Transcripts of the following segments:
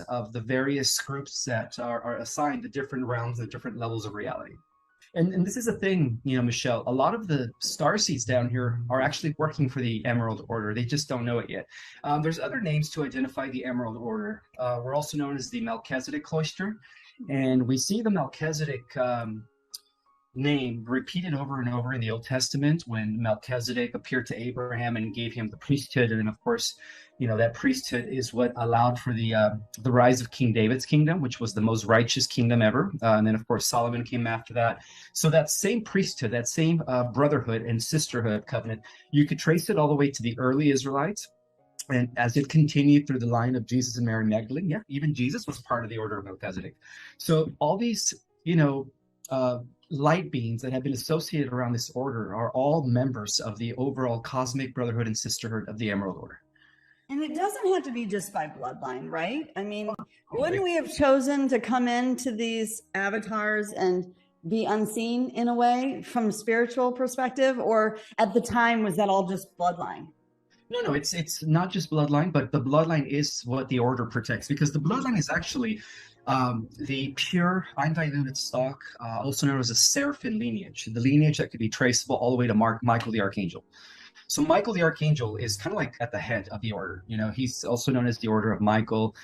of the various groups that are assigned to different realms and different levels of reality. And this is a thing, Michelle, a lot of the star seeds down here are actually working for the Emerald Order. They just don't know it yet. There's other names to identify the Emerald Order. We're also known as the Melchizedek Cloister. And we see the Melchizedek name repeated over and over in the Old Testament when Melchizedek appeared to Abraham and gave him the priesthood. And then, of course, that priesthood is what allowed for the rise of King David's kingdom, which was the most righteous kingdom ever. And then, of course, Solomon came after that. So that same priesthood, that same brotherhood and sisterhood covenant, you could trace it all the way to the early Israelites. And as it continued through the line of Jesus and Mary Magdalene, yeah, even Jesus was part of the order of Melchizedek. So all these, light beings that have been associated around this order are all members of the overall cosmic brotherhood and sisterhood of the Emerald Order. And it doesn't have to be just by bloodline, right? I mean, wouldn't we have chosen to come into these avatars and be unseen in a way from a spiritual perspective? Or at the time, was that all just bloodline? No, it's not just bloodline, but the bloodline is what the order protects, because the bloodline is actually the pure, undiluted stock, also known as a seraphim lineage, the lineage that could be traceable all the way to Michael the Archangel. So Michael the Archangel is kind of like at the head of the order. He's also known as the Order of Michael.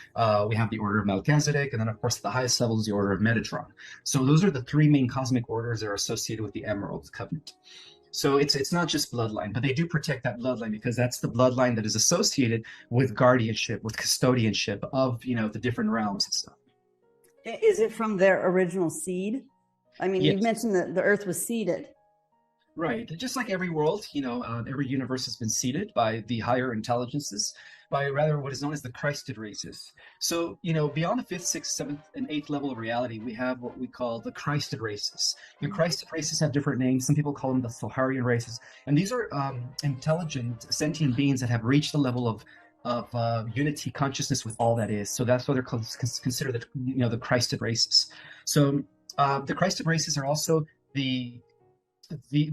We have the Order of Melchizedek, and then, of course, the highest level is the Order of Metatron. So those are the three main cosmic orders that are associated with the Emerald Covenant. So it's not just bloodline, but they do protect that bloodline because that's the bloodline that is associated with guardianship, with custodianship of, the different realms and stuff. Is it from their original seed? I mean, Yes. You mentioned that the earth was seeded. Right. Just like every world, every universe has been seeded by the higher intelligences, by rather what is known as the Christed races. So, beyond the fifth, sixth, seventh, and eighth level of reality, we have what we call the Christed races. The Christed races have different names. Some people call them the Solharian races. And these are intelligent, sentient beings that have reached the level of unity consciousness with all that is. So that's why they're considered the Christed races. So the Christed races are also the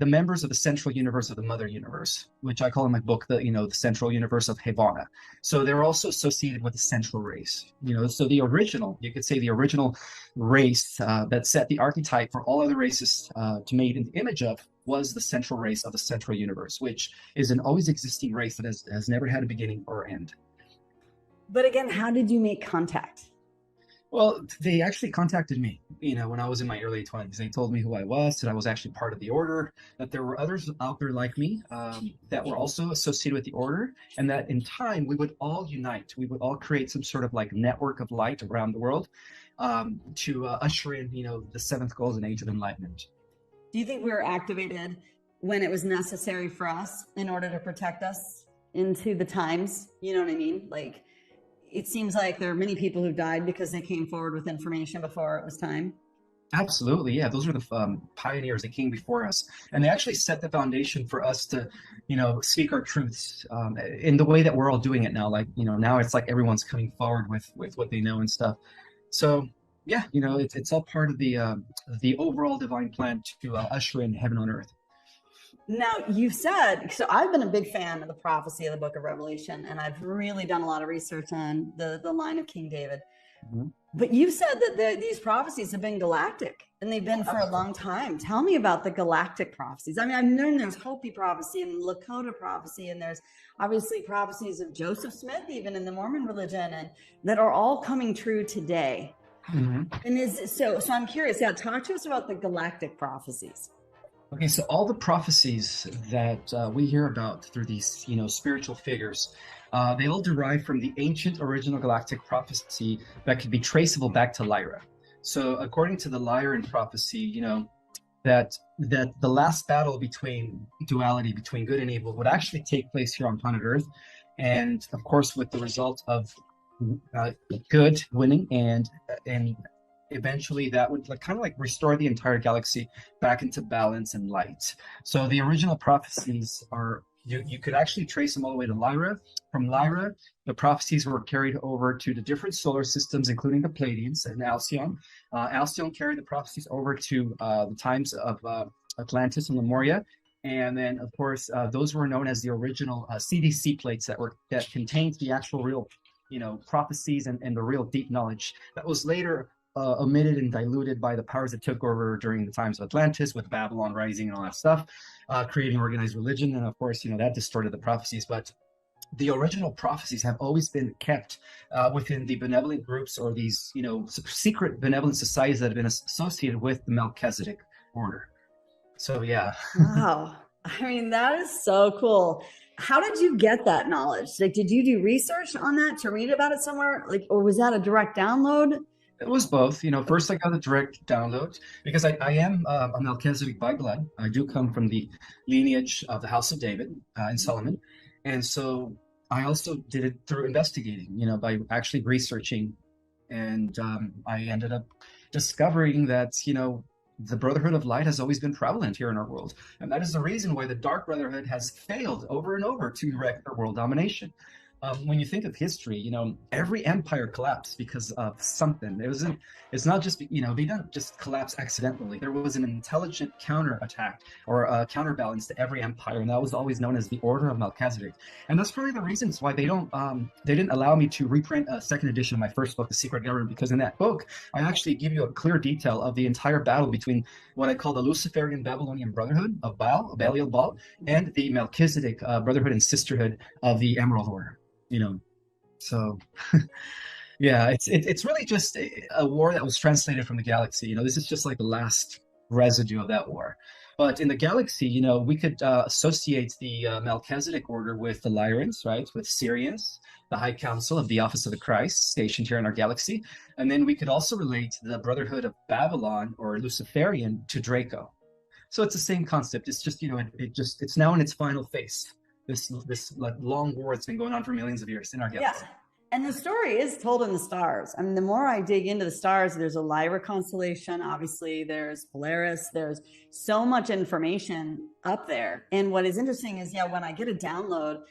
members of the central universe of the mother universe, which I call in my book the central universe of Havana. So they're also associated with the central race. So you could say the original race that set the archetype for all other races to made in the image of was the central race of the central universe, which is an always existing race that has never had a beginning or end. But again, how did you make contact? Well, they actually contacted me, when I was in my early 20s. They told me who I was, that I was actually part of the order, that there were others out there like me that were also associated with the order, and that in time we would all unite. We would all create some sort of like network of light around the world to usher in, the seventh golden age of enlightenment. Do you think we were activated when it was necessary for us in order to protect us into the times? You know what I mean? Like, it seems like there are many people who died because they came forward with information before it was time. Absolutely, yeah. Those are the pioneers that came before us, and they actually set the foundation for us to, speak our truths in the way that we're all doing it now. Like, now it's like everyone's coming forward with what they know and stuff. So, yeah, it's all part of the overall divine plan to usher in heaven on earth. Now, you said, so I've been a big fan of the prophecy of the book of Revelation, and I've really done a lot of research on the line of King David. Mm-hmm. But you said that these prophecies have been galactic, and they've been for a long time. Tell me about the galactic prophecies. I mean, I've known there's Hopi prophecy and Lakota prophecy, and there's obviously prophecies of Joseph Smith, even in the Mormon religion, and that are all coming true today. Mm-hmm. And so I'm curious, talk to us about the galactic prophecies. Okay, so all the prophecies that we hear about through these, spiritual figures, they all derive from the ancient original galactic prophecy that could be traceable back to Lyra. So according to the Lyran prophecy, that the last battle between duality, between good and evil, would actually take place here on planet Earth. And of course, with the result of good winning and eventually that would kind of restore the entire galaxy back into balance and light. So the original prophecies are, you could actually trace them all the way to Lyra. From Lyra, the prophecies were carried over to the different solar systems, including the Pleiadians and Alcyon. Alcyon carried the prophecies over to the times of Atlantis and Lemuria. And then, of course, those were known as the original CDC plates that contained the actual real prophecies and the real deep knowledge that was later omitted and diluted by the powers that took over during the times of Atlantis, with Babylon rising and all that stuff, creating organized religion. And of course, that distorted the prophecies. But the original prophecies have always been kept within the benevolent groups, or these, secret benevolent societies that have been associated with the Melchizedek order. So, yeah. Wow. I mean, that is so cool. How did you get that knowledge? Like, did you do research on that to read about it somewhere? Like, or was that a direct download? It was both. First I got a direct download because I am a Melchizedek by blood. I do come from the lineage of the House of David and Solomon. And so I also did it through investigating, by actually researching. And I ended up discovering that, the Brotherhood of Light has always been prevalent here in our world. And that is the reason why the Dark Brotherhood has failed over and over to erect their world domination. When you think of history, every empire collapsed because of something. It's not just, they didn't just collapse accidentally. There was an intelligent counterattack or a counterbalance to every empire, and that was always known as the Order of Melchizedek. And that's probably the reasons why they didn't allow me to reprint a second edition of my first book, The Secret Government, because in that book, I actually give you a clear detail of the entire battle between what I call the Luciferian Babylonian Brotherhood of Belial Baal, and the Melchizedek Brotherhood and Sisterhood of the Emerald Order. So yeah, it's really just a war that was translated from the galaxy. This is just like the last residue of that war. But in the galaxy, we could associate the Melchizedek order with the Lyrans, right? With Syrians, the High Council of the Office of the Christ, stationed here in our galaxy. And then we could also relate the Brotherhood of Babylon, or Luciferian, to Draco. So it's the same concept. It's just, it's now in its final phase. This like long war that's been going on for millions of years in our galaxy. Yeah. And the story is told in the stars. I mean, the more I dig into the stars, there's a Lyra constellation. Obviously, there's Polaris. There's so much information up there. And what is interesting is, when I get a download,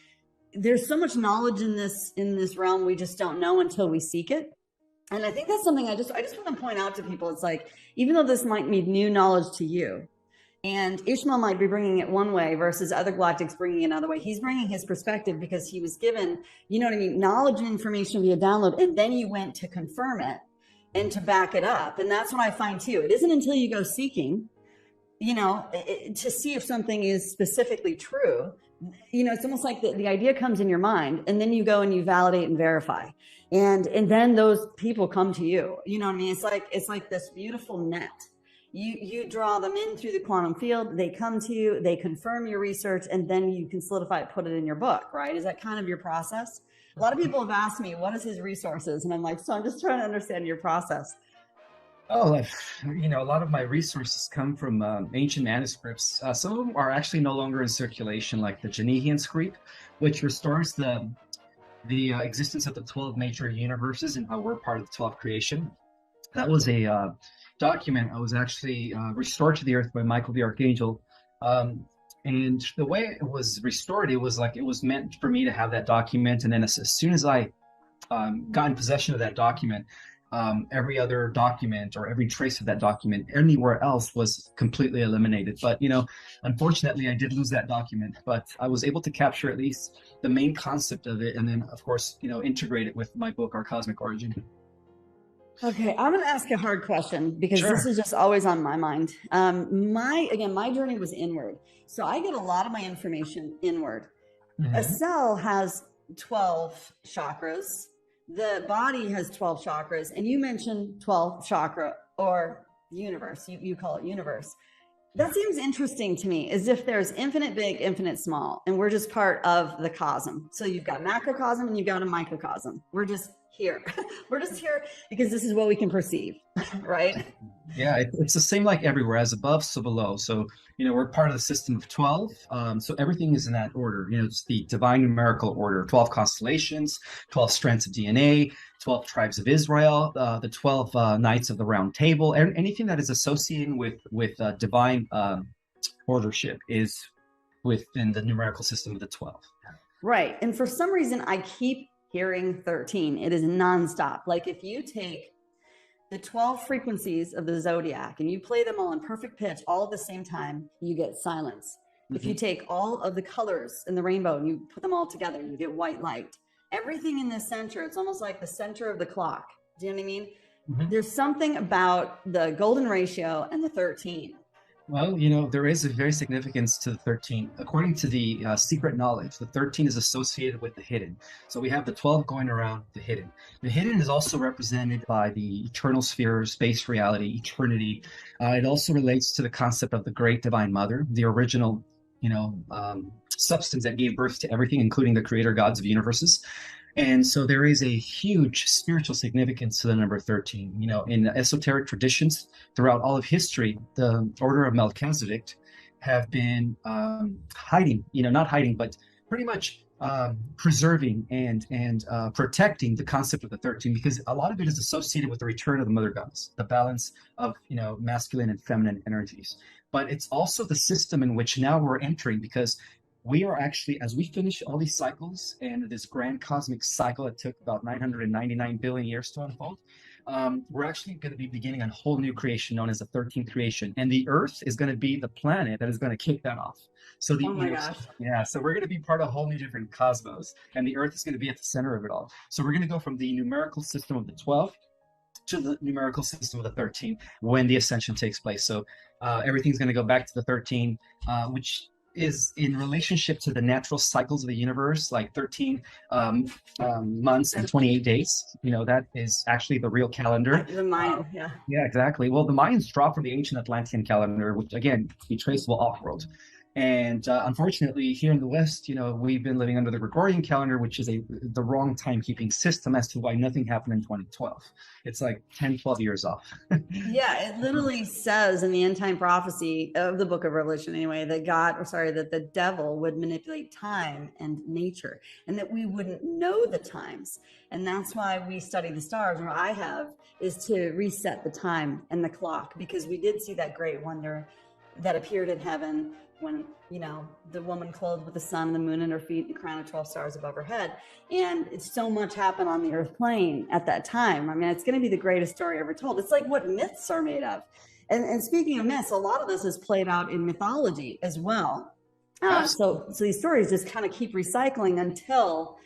there's so much knowledge in this realm we just don't know until we seek it. And I think that's something I just want to point out to people. It's like, even though this might be new knowledge to you, and Ishmael might be bringing it one way versus other galactics bringing it another way. He's bringing his perspective because he was given, knowledge and information via download, and then you went to confirm it and to back it up. And that's what I find too. It isn't until you go seeking, to see if something is specifically true. It's almost like the idea comes in your mind, and then you go and you validate and verify. And then those people come to you. You know what I mean? It's like this beautiful net. You draw them in through the quantum field, they come to you, they confirm your research, and then you can solidify it, put it in your book, right? Is that kind of your process? A lot of people have asked me, what is his resources? And I'm like, so I'm just trying to understand your process. Oh, a lot of my resources come from ancient manuscripts. Some of them are actually no longer in circulation, like the Genehian script, which restores the existence of the 12 major universes and how we're part of the 12 creation. That was a document I was actually restored to the earth by Michael the Archangel. And the way it was restored, it was meant for me to have that document. And then as soon as I got in possession of that document, every other document or every trace of that document anywhere else was completely eliminated. But, unfortunately, I did lose that document. But I was able to capture at least the main concept of it. And then, of course, integrate it with my book, Our Cosmic Origin. Okay, I'm going to ask a hard question because Sure. This is just always on my mind. My journey was inward. So I get a lot of my information inward. Mm-hmm. A cell has 12 chakras. The body has 12 chakras. And you mentioned 12 chakra or universe. You call it universe. That seems interesting to me, as if there's infinite big, infinite small, and we're just part of the cosm. So you've got macrocosm and you've got a microcosm. We're just here. We're just here because this is what we can perceive, right? Yeah, it's the same like everywhere, as above, so below. So, we're part of the system of 12. So everything is in that order. It's the divine numerical order, 12 constellations, 12 strands of DNA, 12 tribes of Israel, the 12 knights of the round table, and anything that is associated with divine ordership is within the numerical system of the 12. Right. And for some reason, I keep hearing 13. It is nonstop. Like if you take the 12 frequencies of the zodiac and you play them all in perfect pitch all at the same time, you get silence. Mm-hmm. If you take all of the colors in the rainbow and you put them all together, you get white light. everything in the center, it's almost like the center of the clock. Do you know what I mean? Mhm. There's something about the golden ratio and the 13. Well, there is a very significance to the 13. According to the secret knowledge, the 13 is associated with the hidden. So we have the 12 going around the hidden. The hidden is also represented by the eternal sphere, space reality, eternity. It also relates to the concept of the great divine mother, the original, substance that gave birth to everything, including the creator gods of universes. And so there is a huge spiritual significance to the number 13. In esoteric traditions throughout all of history, the Order of Melchizedek have been hiding, not hiding, but pretty much preserving and protecting the concept of the 13, because a lot of it is associated with the return of the mother goddess, the balance of, masculine and feminine energies. But it's also the system in which now we're entering, because we are actually, as we finish all these cycles and this grand cosmic cycle that took about 999 billion years to unfold, we're actually going to be beginning a whole new creation known as the 13th creation. And the Earth is going to be the planet that is going to kick that off. So Oh my gosh. yeah, so we're going to be part of a whole new different cosmos, and the Earth is going to be at the center of it all. So we're going to go from the numerical system of the 12 to the numerical system of the 13 when the ascension takes place. So everything's going to go back to the 13, which is in relationship to the natural cycles of the universe, like 13 months and 28 days. That is actually the real calendar. The Mayan, yeah. Yeah, exactly. Well, the Mayans draw from the ancient Atlantean calendar, which again, be traceable off-world. And unfortunately, here in the West, we've been living under the Gregorian calendar, which is the wrong timekeeping system as to why nothing happened in 2012. It's like 10, 12 years off. Yeah, it literally says in the end time prophecy of the book of Revelation, anyway, that that the devil would manipulate time and nature, and that we wouldn't know the times. And that's why we study the stars, or I have, is to reset the time and the clock, because we did see that great wonder that appeared in heaven when, the woman clothed with the sun and the moon in her feet and a crown of 12 stars above her head. And it's so much happened on the earth plane at that time. I mean, it's going to be the greatest story ever told. It's like what myths are made of. And speaking of myths, a lot of this is played out in mythology as well. So these stories just kind of keep recycling until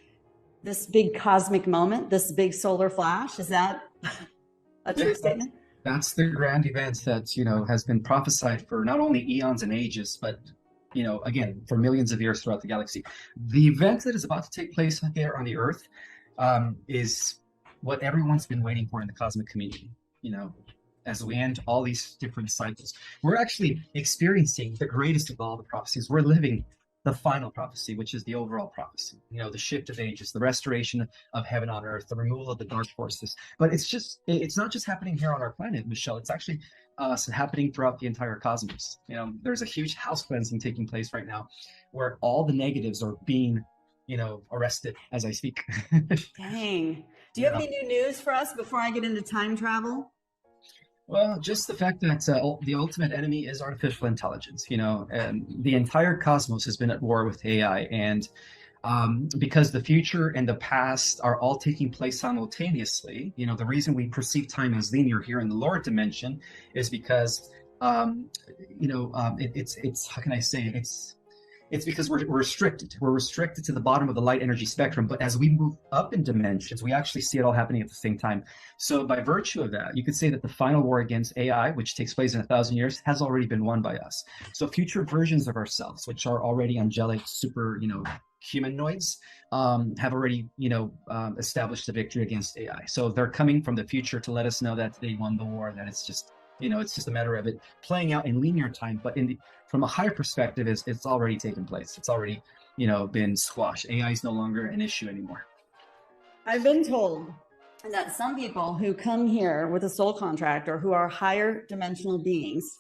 this big cosmic moment, this big solar flash. Is that a true statement? That's the grand event that, has been prophesied for not only eons and ages, but, again, for millions of years throughout the galaxy. The event that is about to take place here on the Earth is what everyone's been waiting for in the cosmic community, as we end all these different cycles. We're actually experiencing the greatest of all the prophecies. We're living the final prophecy, which is the overall prophecy, the shift of ages, the restoration of heaven on earth, the removal of the dark forces. But it's not just happening here on our planet, Michelle. It's actually happening throughout the entire cosmos. There's a huge house cleansing taking place right now where all the negatives are being, arrested as I speak. Dang. Do you have any new news for us before I get into time travel? Well, just the fact that the ultimate enemy is artificial intelligence. And the entire cosmos has been at war with AI, and because the future and the past are all taking place simultaneously. The reason we perceive time as linear here in the lower dimension is because it's how can I say it? It's because we're restricted. We're restricted to the bottom of the light energy spectrum. But as we move up in dimensions, we actually see it all happening at the same time. So by virtue of that, you could say that the final war against AI, which takes place in 1,000 years, has already been won by us. So future versions of ourselves, which are already angelic, super, humanoids, have already, established the victory against AI. So they're coming from the future to let us know that they won the war, that it's just a matter of it playing out in linear time, but from a higher perspective, it's already taken place. It's already, been squashed. AI is no longer an issue anymore. I've been told that some people who come here with a soul contract or who are higher dimensional beings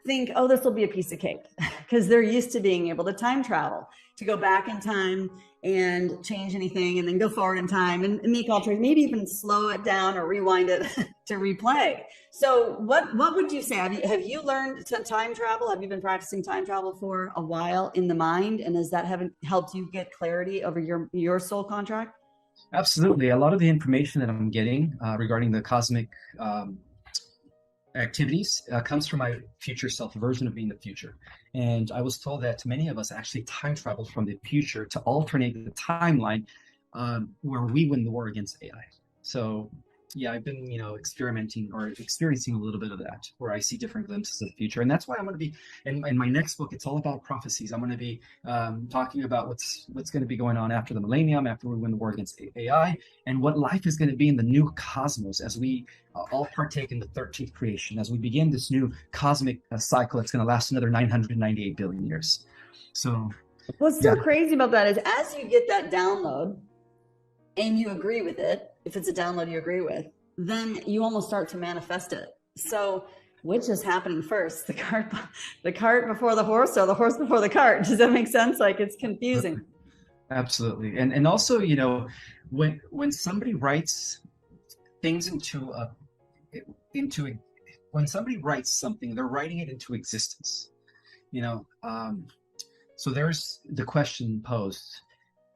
think, oh, this will be a piece of cake, because they're used to being able to time travel, to go back in time and change anything and then go forward in time and make alterations, maybe even slow it down or rewind it to replay. So what would you say? Have you learned to time travel? Have you been practicing time travel for a while in the mind? And has that helped you get clarity over your soul contract? Absolutely. A lot of the information that I'm getting regarding the cosmic activities comes from my future self, version of being the future. And I was told that many of us actually time travel from the future to alternate the timeline where we win the war against AI. So yeah, I've been, experimenting or experiencing a little bit of that, where I see different glimpses of the future. And that's why I'm going to be in my next book. It's all about prophecies. I'm going to be talking about what's going to be going on after the millennium, after we win the war against AI, and what life is going to be in the new cosmos as we all partake in the 13th creation, as we begin this new cosmic cycle that's going to last another 998 billion years. So what's so crazy about that is, as you get that download and you agree with it, if it's a download you agree with, then you almost start to manifest it. So which is happening first, the cart before the horse, or the horse before the cart? Does that make sense? Like, it's confusing. Absolutely. And also, when somebody writes things when somebody writes something, they're writing it into existence. So there's the question posed: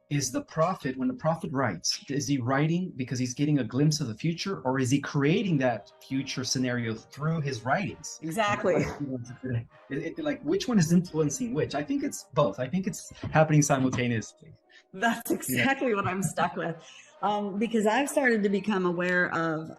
is the prophet, when the prophet writes, is he writing because he's getting a glimpse of the future, or is he creating that future scenario through his writings? Exactly. Like, which one is influencing which? I think it's both. I think it's happening simultaneously. That's exactly what I'm stuck with. Because I've started to become aware of,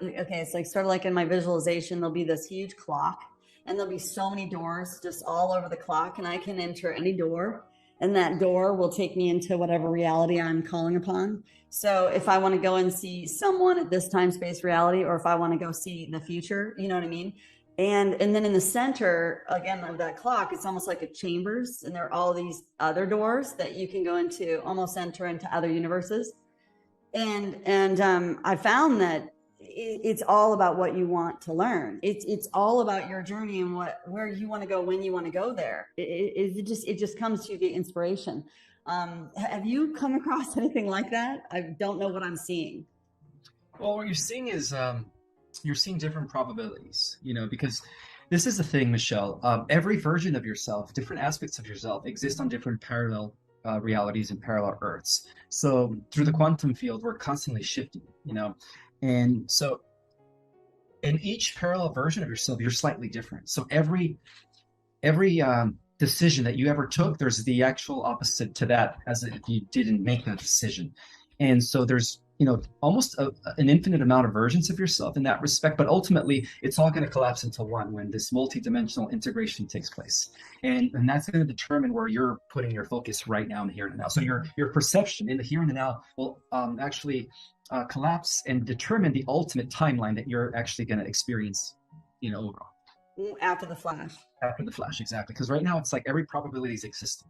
it's like sort of like in my visualization, there'll be this huge clock, and there'll be so many doors just all over the clock, and I can enter any door, and that door will take me into whatever reality I'm calling upon. So if I want to go and see someone at this time, space, reality, or if I want to go see the future, you know what I mean? And then in the center, again, of that clock, it's almost like a chambers, and there are all these other doors that you can go into, almost enter into other universes. And I found that it's all about what you want to learn. It's all about your journey and where you want to go, when you want to go there. It just comes to you via inspiration. Have you come across anything like that? I don't know what I'm seeing. Well, what you're seeing is you're seeing different probabilities, because this is the thing, Michelle. Every version of yourself, different aspects of yourself, exist on different parallel realities and parallel Earths. So through the quantum field, we're constantly shifting, And so in each parallel version of yourself, you're slightly different. So every decision that you ever took, there's the actual opposite to that, as if you didn't make that decision. And so there's, almost an infinite amount of versions of yourself in that respect, but ultimately it's all going to collapse into one when this multidimensional integration takes place. And that's going to determine where you're putting your focus right now in the here and now. So your perception in the here and the now will actually collapse and determine the ultimate timeline that you're actually going to experience, overall. After the flash. After the flash, exactly. Because right now it's like every probability is existing.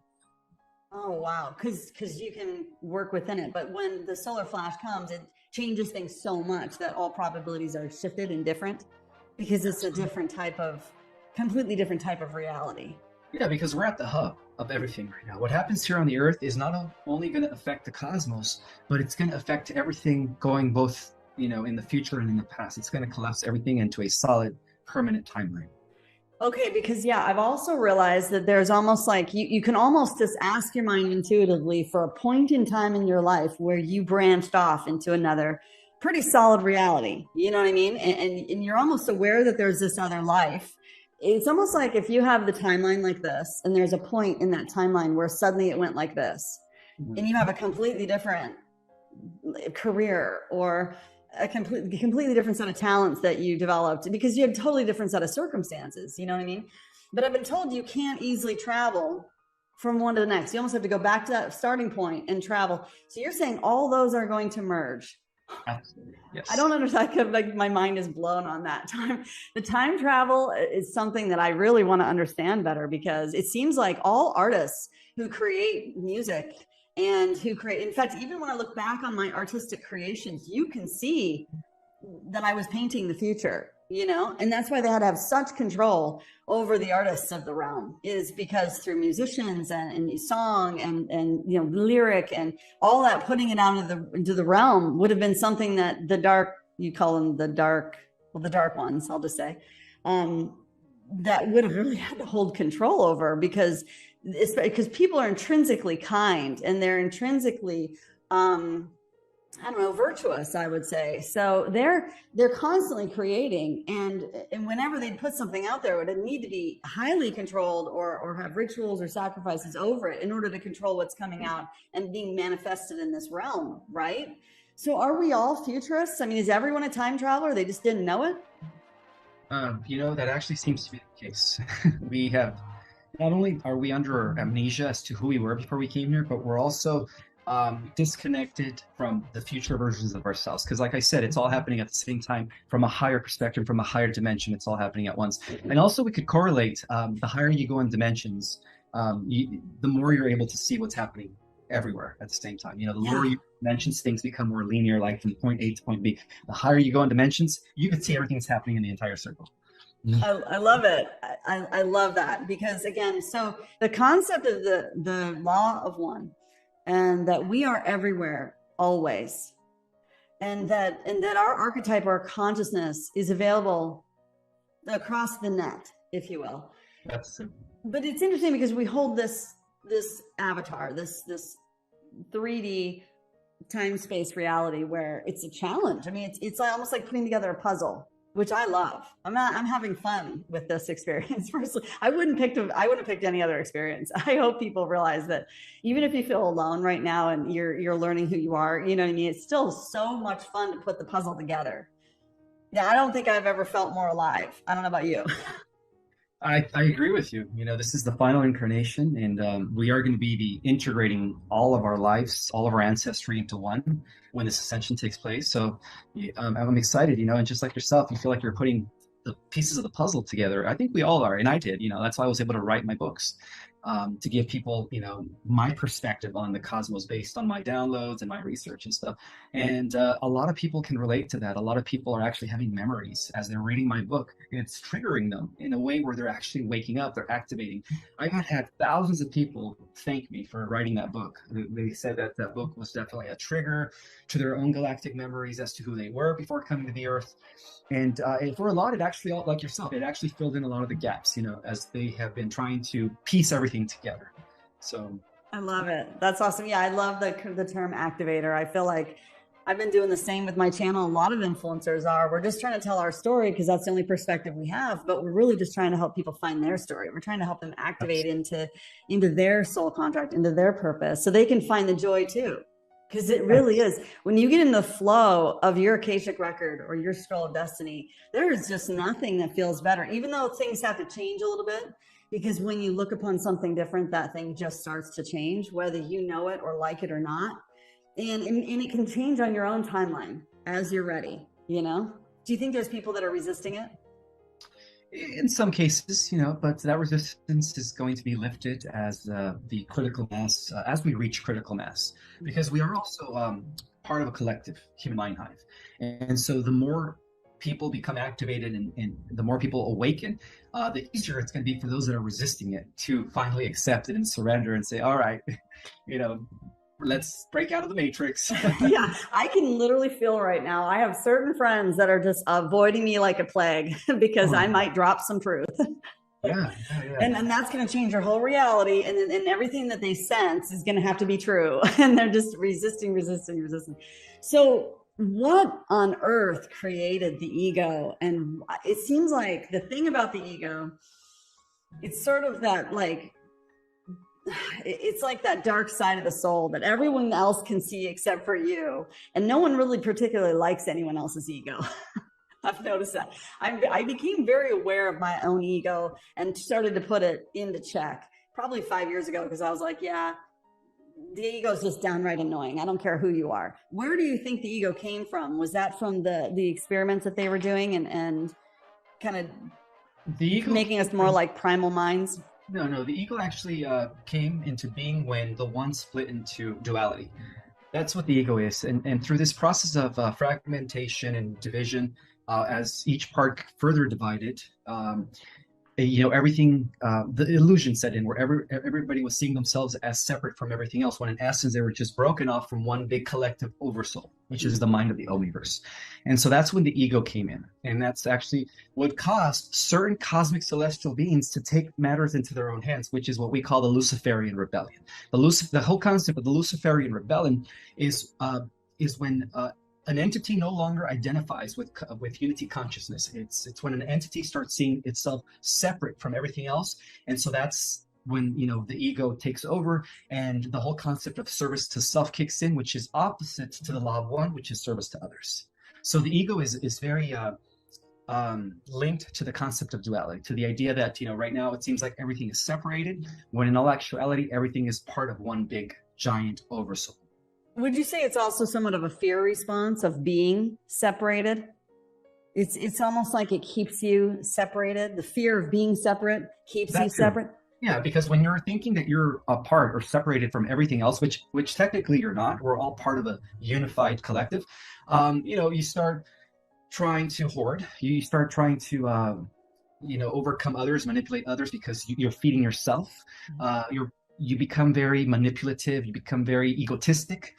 Oh, wow. Because you can work within it. But when the solar flash comes, it changes things so much that all probabilities are shifted and different, because it's a completely different type of reality. Yeah, because we're at the hub of everything right now. What happens here on the Earth is not only going to affect the cosmos, but it's going to affect everything going both, in the future and in the past. It's going to collapse everything into a solid, permanent timeline. Okay, because I've also realized that there's almost like you can almost just ask your mind intuitively for a point in time in your life where you branched off into another pretty solid reality. You know what I mean? And you're almost aware that there's this other life. It's almost like if you have the timeline like this, and there's a point in that timeline where suddenly it went like this, and you have a completely different career or a completely different set of talents that you developed because you had a totally different set of circumstances. You know what I mean? But I've been told you can't easily travel from one to the next. You almost have to go back to that starting point and travel. So you're saying all those are going to merge. Absolutely. Yes. I don't understand. Like, my mind is blown on that. The time travel is something that I really want to understand better, because it seems like all artists who create music and in fact, even when I look back on my artistic creations, you can see that I was painting the future, and that's why they had to have such control over the artists of the realm, is because through musicians and song and lyric and all that, putting it out into the realm would have been something that you call them the dark ones, I'll just say, that would have really had to hold control over, because people are intrinsically kind, and they're intrinsically I don't know, virtuous, I would say. So they're constantly creating, and whenever they put something out there, it would need to be highly controlled or have rituals or sacrifices over it in order to control what's coming out and being manifested in this realm, right? So are we all futurists? I mean, is everyone a time traveler? They just didn't know it? That actually seems to be the case. We have not only are we under amnesia as to who we were before we came here, but we're also disconnected from the future versions of ourselves. Because like I said, it's all happening at the same time from a higher perspective, from a higher dimension. It's all happening at once. And also we could correlate the higher you go in dimensions, the more you're able to see what's happening everywhere at the same time. The lower you dimensions, things become more linear, like from point A to point B. The higher you go in dimensions, you can see everything that's happening in the entire circle. I love it. I love that, because again, so the concept of the law of one, and that we are everywhere always, and that our archetype, our consciousness, is available across the net, if you will. But it's interesting because we hold this avatar, this 3D time space reality where it's a challenge. I mean, it's almost like putting together a puzzle, which I love. I'm having fun with this experience. Personally, I wouldn't have picked any other experience. I hope people realize that even if you feel alone right now and you're learning who you are, you know what I mean? It's still so much fun to put the puzzle together. Yeah, I don't think I've ever felt more alive. I don't know about you. I agree with you. This is the final incarnation, and we are going to be integrating all of our lives, all of our ancestry into one when this ascension takes place. So I'm excited, and just like yourself, you feel like you're putting the pieces of the puzzle together. I think we all are, and I did. That's why I was able to write my books, to give people, my perspective on the cosmos based on my downloads and my research and stuff. And a lot of people can relate to that. A lot of people are actually having memories as they're reading my book. It's triggering them in a way where they're actually waking up, they're activating. I've had thousands of people thank me for writing that book. They said that book was definitely a trigger to their own galactic memories as to who they were before coming to the Earth. And for a lot, it actually, like yourself, it actually filled in a lot of the gaps, as they have been trying to piece everything together. So I love it. That's awesome. Yeah, I love the term activator. I feel like I've been doing the same with my channel. A lot of influencers are. We're just trying to tell our story because that's the only perspective we have, but we're really just trying to help people find their story. We're trying to help them activate into their soul contract, into their purpose, so they can find the joy too. Because it really is. When you get in the flow of your Akashic record or your scroll of destiny, there is just nothing that feels better, even though things have to change a little bit. Because when you look upon something different, that thing just starts to change, whether you know it or like it or not. And it can change on your own timeline as you're ready, Do you think there's people that are resisting it? In some cases, but that resistance is going to be lifted as the critical mass, as we reach critical mass, because we are also part of a collective human mind hive. And so the more people become activated and the more people awaken, the easier it's going to be for those that are resisting it to finally accept it and surrender and say, all right, let's break out of the matrix. Yeah, I can literally feel right now. I have certain friends that are just avoiding me like a plague because I might drop some truth. Yeah. And that's going to change their whole reality. And everything that they sense is going to have to be true. And they're just resisting. So what on earth created the ego? And it seems like the thing about the ego, it's sort of that it's like that dark side of the soul that everyone else can see except for you. And no one really particularly likes anyone else's ego. I've noticed that. I became very aware of my own ego and started to put it into check probably 5 years ago, because I was like, yeah, the ego is just downright annoying. I don't care who you are. Where do you think the ego came from? Was that from the experiments that they were doing and kind of making us more like primal minds? No, the ego actually came into being when the one split into duality. That's what the ego is. And through this process of fragmentation and division, as each part further divided, everything, the illusion set in where everybody was seeing themselves as separate from everything else, when in essence they were just broken off from one big collective oversoul, which is the mind of the omniverse. And so that's when the ego came in. And that's actually what caused certain cosmic celestial beings to take matters into their own hands, which is what we call the Luciferian rebellion. The whole concept of the Luciferian rebellion is is when an entity no longer identifies with unity consciousness. It's when an entity starts seeing itself separate from everything else, and so that's when the ego takes over, and the whole concept of service to self kicks in, which is opposite to the law of one, which is service to others. So the ego is very linked to the concept of duality, to the idea that right now it seems like everything is separated, when in all actuality everything is part of one big giant oversoul. Would you say it's also somewhat of a fear response of being separated? It's almost like it keeps you separated. The fear of being separate keeps you separate. Yeah, because when you're thinking that you're apart or separated from everything else, which technically you're not, we're all part of a unified collective. You start trying to hoard. You start trying to overcome others, manipulate others, because you're feeding yourself. You become very manipulative, you become very egotistic,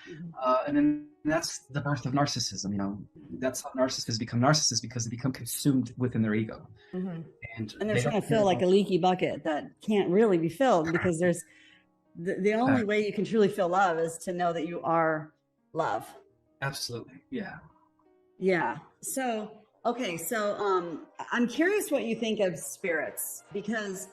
and then that's the birth of narcissism. That's how narcissists become narcissists, because they become consumed within their ego. And they're trying to fill like a leaky bucket that can't really be filled, because there's the only way you can truly feel love is to know that you are love. Absolutely. Yeah. So, okay. So, I'm curious what you think of spirits, because,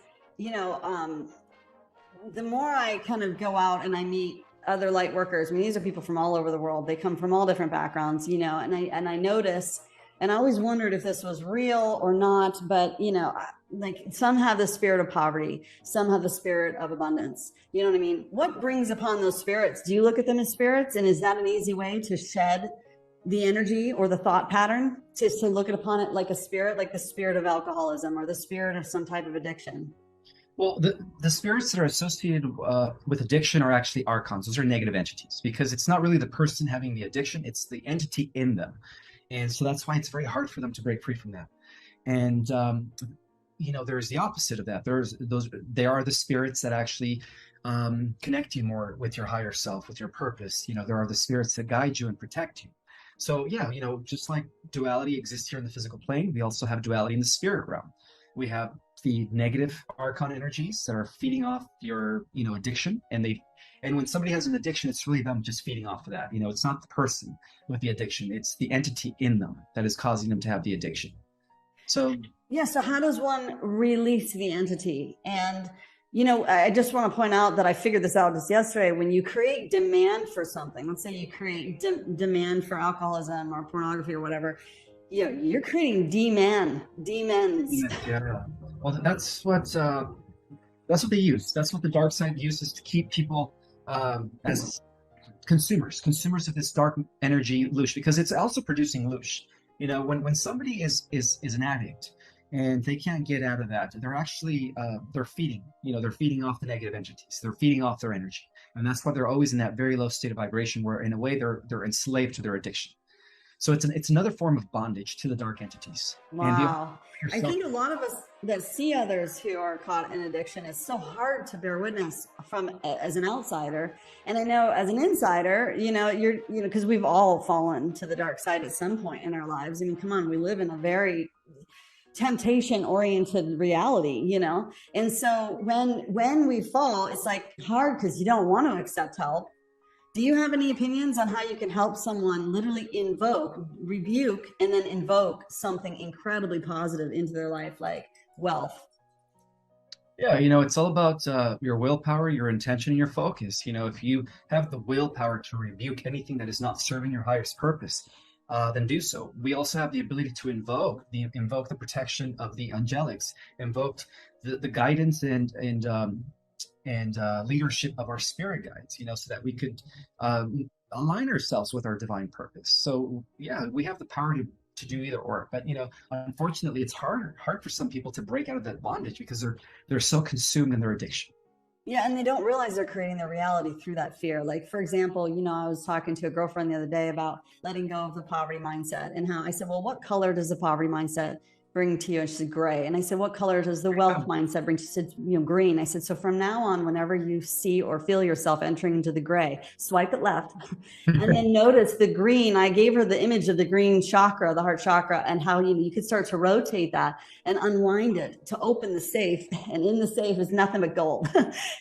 the more I kind of go out and I meet other light workers, I mean, these are people from all over the world. They come from all different backgrounds, and I notice, and I always wondered if this was real or not, but, like some have the spirit of poverty, some have the spirit of abundance. You know what I mean? What brings upon those spirits? Do you look at them as spirits? And is that an easy way to shed the energy or the thought pattern, to look upon it like a spirit, like the spirit of alcoholism or the spirit of some type of addiction? Well, the spirits that are associated with addiction are actually archons. Those are negative entities, because it's not really the person having the addiction, it's the entity in them. And so that's why it's very hard for them to break free from that. And, there's the opposite of that. They are the spirits that actually connect you more with your higher self, with your purpose. There are the spirits that guide you and protect you. So yeah, just like duality exists here in the physical plane, we also have duality in the spirit realm. We have the negative archon energies that are feeding off your, addiction. And when somebody has an addiction, it's really them just feeding off of that. It's not the person with the addiction, it's the entity in them that is causing them to have the addiction. So yeah. So how does one release the entity? And, I just want to point out that I figured this out just yesterday. When you create demand for something, let's say you create demand for alcoholism or pornography or whatever, you're creating demons. Yeah. Well, that's what they use. That's what the dark side uses to keep people as consumers of this dark energy, loosh, because it's also producing loosh. When somebody is an addict and they can't get out of that, they're actually they're feeding off the negative entities. They're feeding off their energy, and that's why they're always in that very low state of vibration, where in a way they're enslaved to their addiction. So it's another form of bondage to the dark entities. Wow. I think a lot of us that see others who are caught in addiction, it's so hard to bear witness from as an outsider. And I know as an insider, because we've all fallen to the dark side at some point in our lives. I mean, come on, we live in a very temptation oriented reality, And so when we fall, it's like hard because you don't want to accept help. Do you have any opinions on how you can help someone literally rebuke, and then invoke something incredibly positive into their life, like wealth? Yeah, it's all about your willpower, your intention, and your focus. If you have the willpower to rebuke anything that is not serving your highest purpose, then do so. We also have the ability to invoke the protection of the angelics, invoke the guidance and leadership of our spirit guides, so that we could align ourselves with our divine purpose. So yeah, we have the power to do either or. But unfortunately, it's hard for some people to break out of that bondage, because they're so consumed in their addiction. Yeah, and they don't realize they're creating their reality through that fear. Like, for example, I was talking to a girlfriend the other day about letting go of the poverty mindset, and how I said, well, what color does the poverty mindset bring to you? And she said, gray. And I said, what color does the wealth mindset bring? She said, green. I said, so from now on, whenever you see or feel yourself entering into the gray, swipe it left and then notice the green. I gave her the image of the green chakra, the heart chakra, and how you could start to rotate that and unwind it to open the safe. And in the safe is nothing but gold.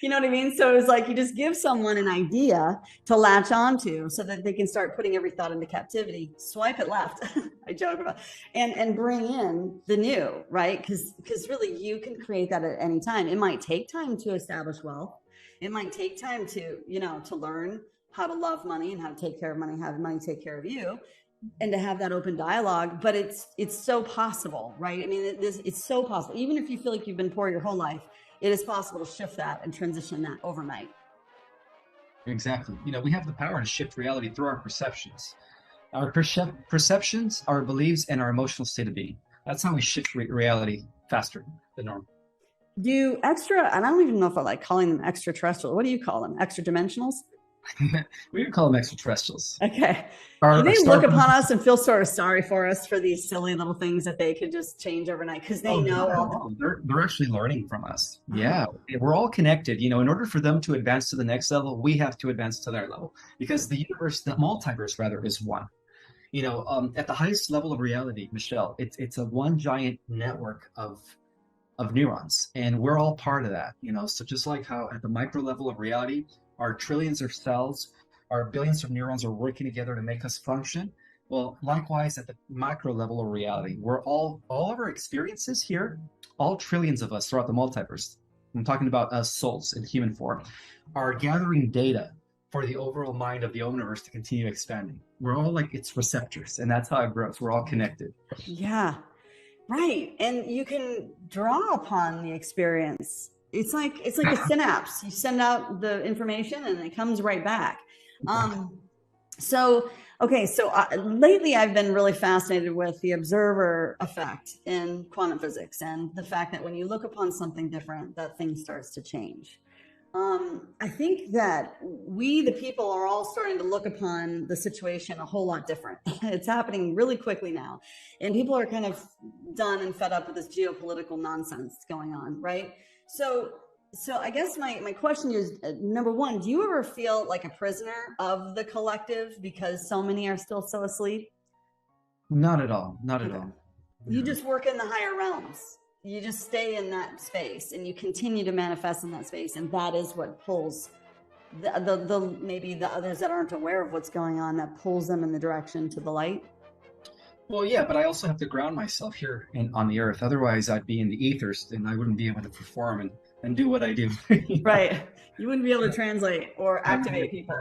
You know what I mean? So it was like you just give someone an idea to latch onto so that they can start putting every thought into captivity. Swipe it left. I joke about, and bring in the new, right? Because really you can create that at any time. It might take time to establish wealth. It might take time to, to learn how to love money and how to take care of money, have money take care of you, and to have that open dialogue. But it's so possible, right? I mean, it's so possible. Even if you feel like you've been poor your whole life, it is possible to shift that and transition that overnight. Exactly. We have the power to shift reality through our perceptions. Our perceptions, our beliefs, and our emotional state of being. That's how we shift reality faster than normal. And I don't even know if I like calling them extraterrestrial. What do you call them? Extra dimensionals? We would call them extraterrestrials. Okay. Do they look upon us and feel sort of sorry for us for these silly little things that they could just change overnight? Because they know they're actually learning from us. Yeah, we're all connected. In order for them to advance to the next level, we have to advance to their level, because the multiverse rather, is one. At the highest level of reality, Michelle, it's a one giant network of neurons, and we're all part of that. So just like how at the micro level of reality, our trillions of cells, our billions of neurons are working together to make us function. Well, likewise, at the macro level of reality, we're all of our experiences here, all trillions of us throughout the multiverse, I'm talking about us souls in human form, are gathering data for the overall mind of the universe to continue expanding. We're all like its receptors, and that's how it grows. We're all connected. Yeah, right. And you can draw upon the experience. It's like a synapse. You send out the information and it comes right back. So lately I've been really fascinated with the observer effect in quantum physics, and the fact that when you look upon something different, that thing starts to change. I think that we, the people, are all starting to look upon the situation a whole lot different. It's happening really quickly now, and people are kind of done and fed up with this geopolitical nonsense going on, right? So I guess my question is, number one, do you ever feel like a prisoner of the collective because so many are still so asleep? Not at all. Not at all. You just work in the higher realms. You just stay in that space and you continue to manifest in that space. And that is what pulls the maybe the others that aren't aware of what's going on, that pulls them in the direction to the light. Well, yeah, but I also have to ground myself here on the earth. Otherwise, I'd be in the ethers and I wouldn't be able to perform and do what I do. Right. You wouldn't be able to translate or activate people.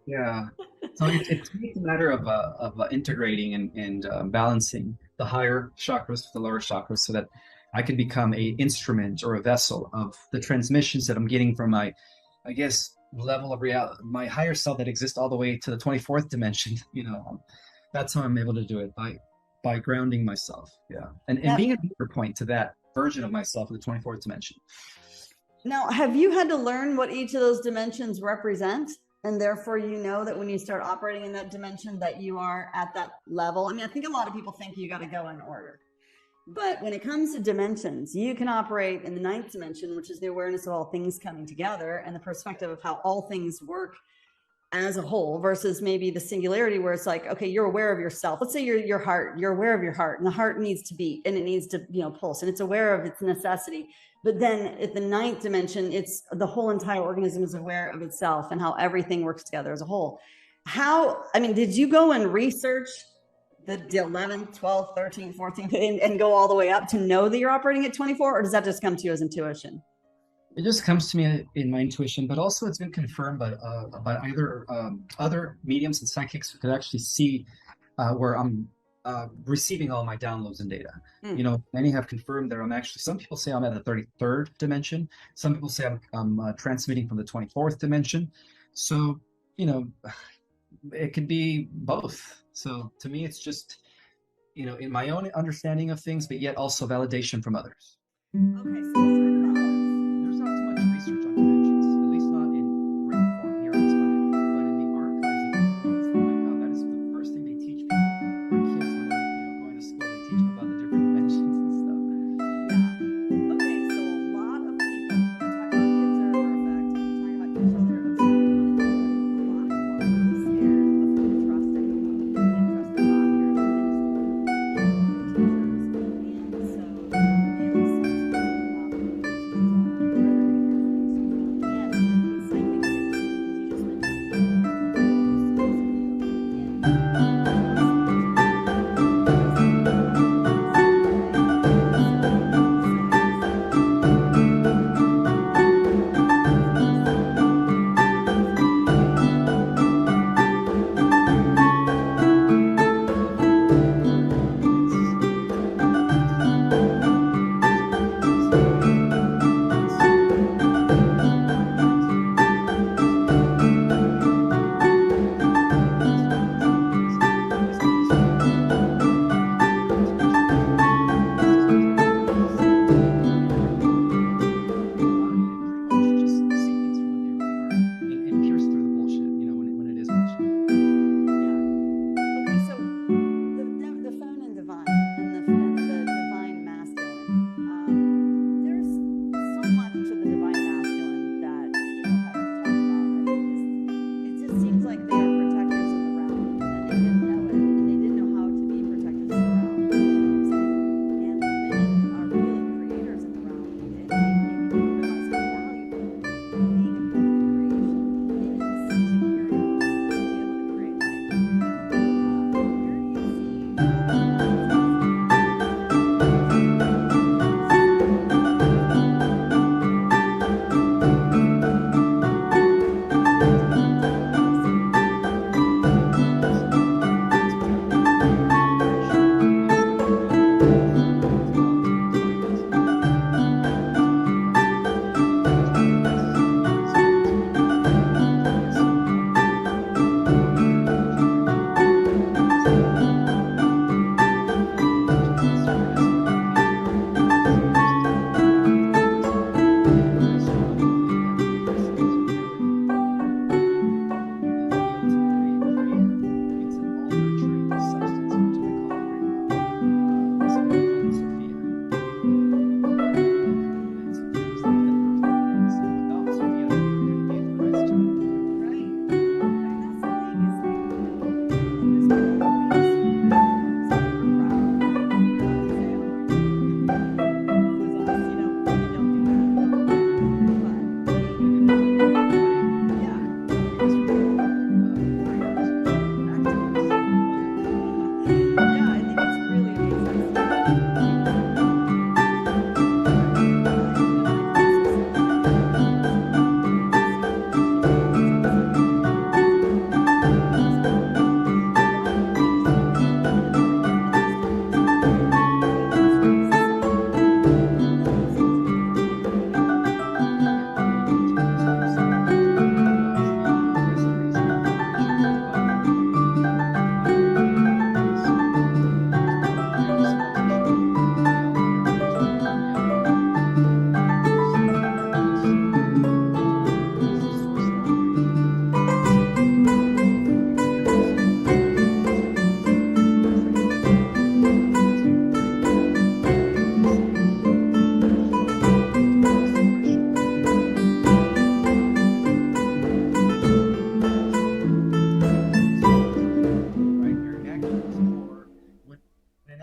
Yeah. So it's a matter of integrating and balancing the higher chakras with the lower chakras so that I can become an instrument or a vessel of the transmissions that I'm getting from my, I guess, level of reality, my higher self that exists all the way to the 24th dimension. That's how I'm able to do it, by grounding myself. Yeah. And being a deeper point to that version of myself in the 24th dimension. Now, have you had to learn what each of those dimensions represent? And therefore, that when you start operating in that dimension, that you are at that level? I mean, I think a lot of people think you got to go in order. But when it comes to dimensions, you can operate in the 9th dimension, which is the awareness of all things coming together and the perspective of how all things work as a whole, versus maybe the singularity where it's like, okay, you're aware of yourself. Let's say your heart, you're aware of your heart, and the heart needs to beat and it needs to, pulse, and it's aware of its necessity. But then at the 9th dimension, it's the whole entire organism is aware of itself and how everything works together as a whole. Did you go and research the 11th, 12th, 13th, 14th, and go all the way up to know that you're operating at 24, or does that just come to you as intuition? It just comes to me in my intuition, but also it's been confirmed by either other mediums and psychics who could actually see where I'm receiving all my downloads and data. Many have confirmed that I'm actually, some people say I'm at the 33rd dimension. Some people say I'm transmitting from the 24th dimension. So, it could be both. So to me, it's just, in my own understanding of things, but yet also validation from others. Okay, so there's not too much research on dimensions, at least not in written form here on this planet, but in the archives of the world. Oh my God, that is the first thing they teach people. For kids when they're going to school, they teach them about the different dimensions and stuff.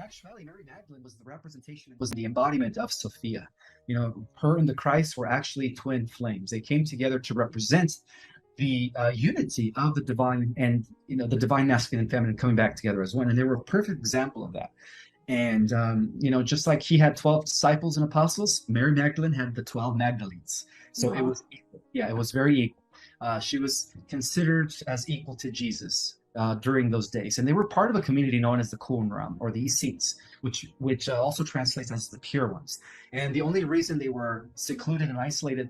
actuality, Mary Magdalene was the representation, was the embodiment of Sophia. Her and the Christ were actually twin flames. They came together to represent the unity of the divine and the divine masculine and feminine coming back together as one, and they were a perfect example of that. And just like he had 12 disciples and apostles, Mary Magdalene had the 12 Magdalenes. So it was equal. Yeah, it was very equal. She was considered as equal to Jesus during those days, and they were part of a community known as the Qumran, or the Essenes, which also translates as the pure ones. And the only reason they were secluded and isolated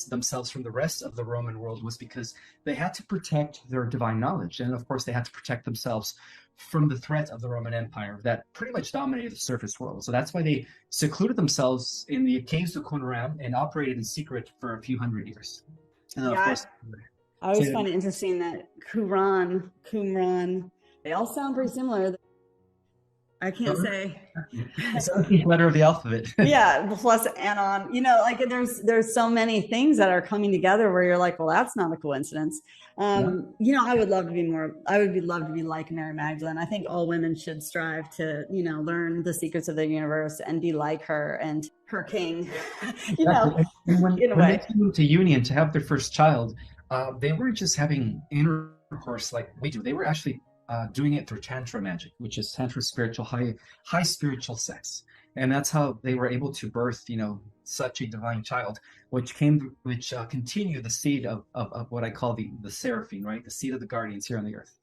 themselves from the rest of the Roman world was because they had to protect their divine knowledge, and of course they had to protect themselves from the threat of the Roman Empire that pretty much dominated the surface world. So that's why they secluded themselves in the caves of Qumran and operated in secret for a few hundred years. And then, of course, I always find it interesting that Qumran, they all sound pretty similar. I can't say. It's the letter of the alphabet. Yeah, plus Anon. There's so many things that are coming together where you're like, well, that's not a coincidence. I would love to be like Mary Magdalene. I think all women should strive to, learn the secrets of the universe and be like her and her king. When they came into union to have their first child, they weren't just having intercourse like we do. They were actually doing it through tantra magic, which is tantra spiritual, high spiritual sex, and that's how they were able to birth, such a divine child, which continued the seed of what I call the seraphim, right? The seed of the guardians here on the earth.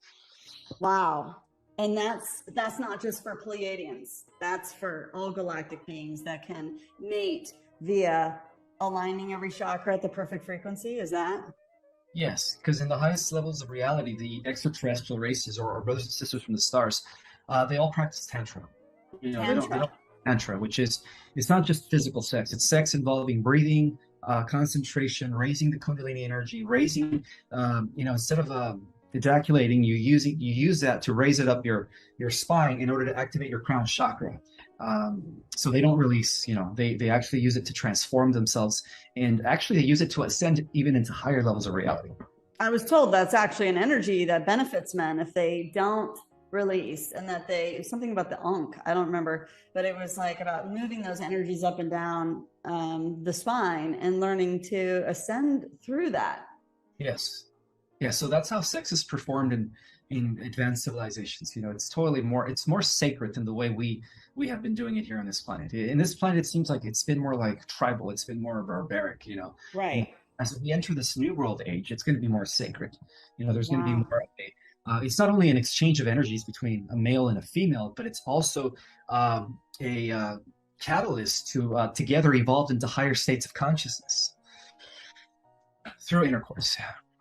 Wow. And that's not just for Pleiadians. That's for all galactic beings that can mate via aligning every chakra at the perfect frequency. Is that? Yes, because in the highest levels of reality, the extraterrestrial races or brothers and sisters from the stars, they all practice tantra. Tantra, which is, it's not just physical sex. It's sex involving breathing, concentration, raising the Kundalini energy, raising, instead of ejaculating, you use that to raise it up your spine in order to activate your crown chakra. So they don't release, they actually use it to transform themselves, and actually they use it to ascend even into higher levels of reality. I was told that's actually an energy that benefits men if they don't release, and that something about the Ankh, I don't remember, but it was like about moving those energies up and down the spine and learning to ascend through that. Yes. Yeah. So that's how sex is performed in advanced civilizations. It's more sacred than the way we have been doing it here on this planet. In this planet, it seems like it's been more like tribal. It's been more barbaric, Right. And as we enter this new world age, it's going to be more sacred. There's going to be more of it's not only an exchange of energies between a male and a female, but it's also a catalyst to together evolve into higher states of consciousness through intercourse.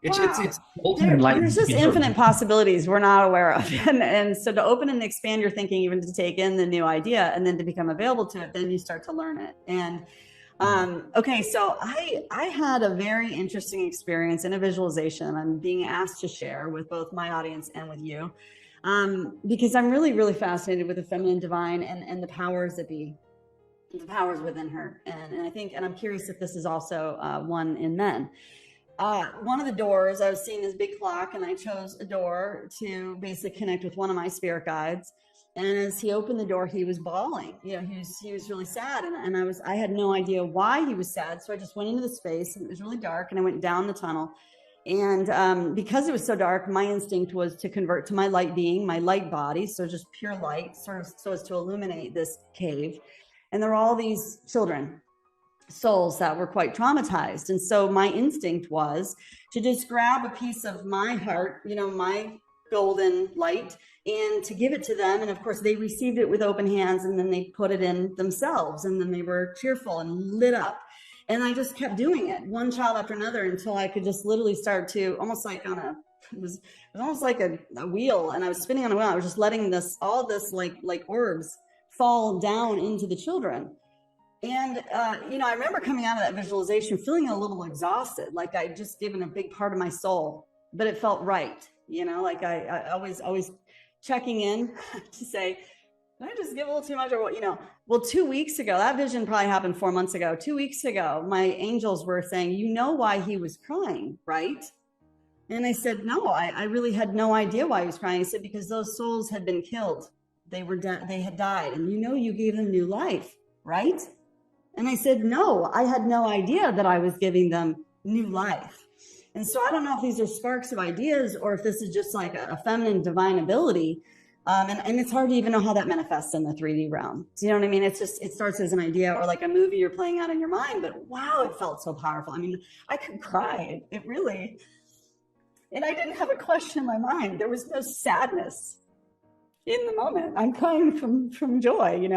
It's ultimate enlightenment. There's just infinite possibilities we're not aware of. And so to open and expand your thinking, even to take in the new idea and then to become available to it, then you start to learn it. And okay, so I had a very interesting experience in a visualization I'm being asked to share with both my audience and with you, because I'm really, really fascinated with the feminine divine and the powers that be, the powers within her. And I'm curious if this is also one in men. One of the doors, I was seeing this big clock, and I chose a door to basically connect with one of my spirit guides. And as he opened the door, he was bawling. He was really sad, and I had no idea why he was sad. So I just went into the space, and it was really dark, and I went down the tunnel. And because it was so dark, my instinct was to convert to my light being, my light body, so just pure light, sort of so as to illuminate this cave. And there were all these children, souls that were quite traumatized. And so my instinct was to just grab a piece of my heart, my golden light, and to give it to them. And of course they received it with open hands, and then they put it in themselves, and then they were cheerful and lit up. And I just kept doing it, one child after another, until I could just literally start to almost like it was almost like a wheel, and I was spinning on a wheel. I was just letting all this like orbs fall down into the children. And, I remember coming out of that visualization feeling a little exhausted, like I'd just given a big part of my soul, but it felt right. Like I always checking in to say, did I just give a little too much or what, Well, 2 weeks ago, that vision probably happened 4 months ago. 2 weeks ago, my angels were saying, why he was crying, right? And I said, no, I really had no idea why he was crying. I said, because those souls had been killed. they had died, and you gave them new life, right? And I said, no, I had no idea that I was giving them new life. And so I don't know if these are sparks of ideas or if this is just like a feminine divine ability. And it's hard to even know how that manifests in the 3D realm. Do you know what I mean? It starts as an idea or like a movie you're playing out in your mind, but wow, it felt so powerful. I mean, I could cry. It really, and I didn't have a question in my mind. There was no sadness in the moment. I'm crying from joy,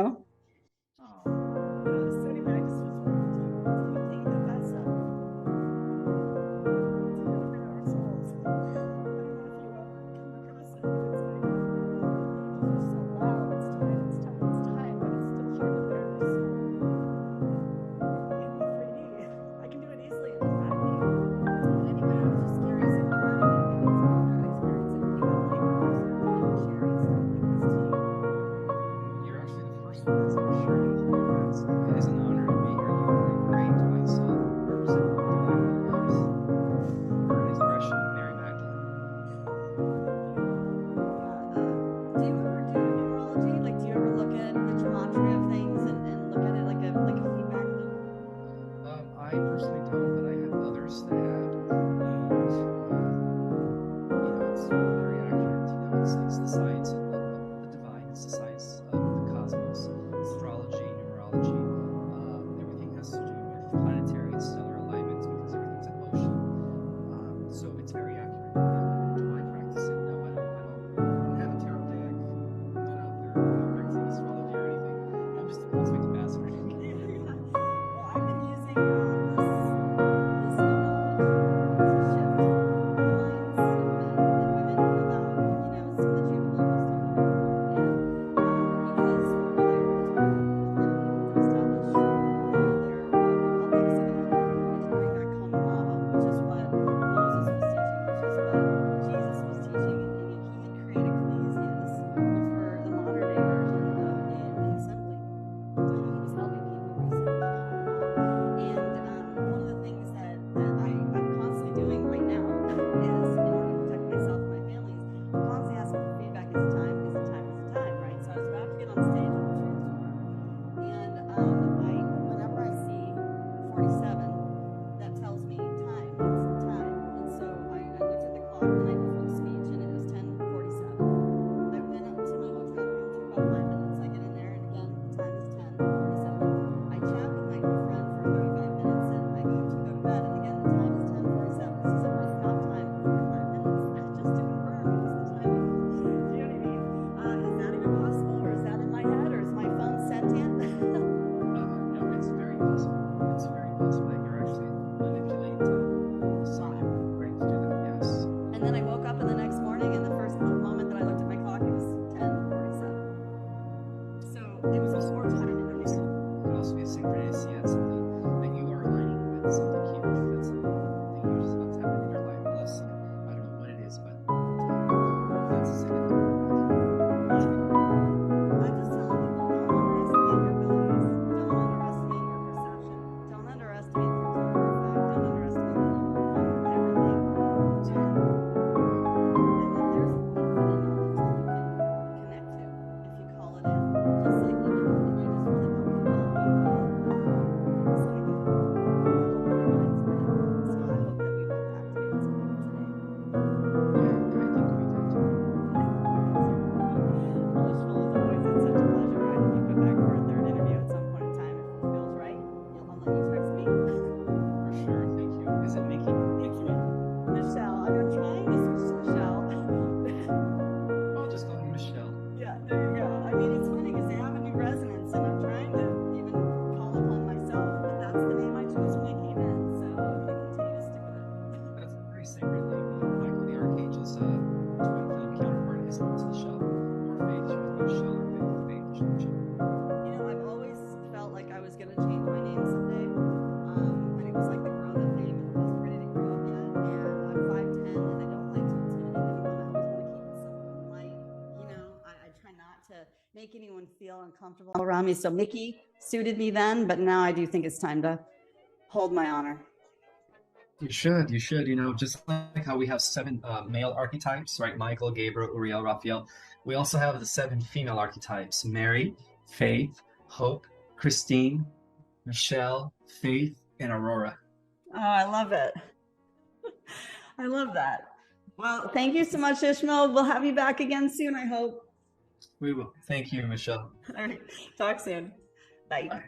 make anyone feel uncomfortable around me. So Mickey suited me then, but now I do think it's time to hold my honor. You should, just like how we have seven male archetypes, right? Michael, Gabriel, Uriel, Raphael. We also have the seven female archetypes: Mary, Faith, Hope, Christine, Michelle, Faith, and Aurora. Oh, I love it. I love that. Well, thank you so much, Ishmael. We'll have you back again soon, I hope. We will. Thank you, Michelle. All right. Talk soon. Bye. Bye.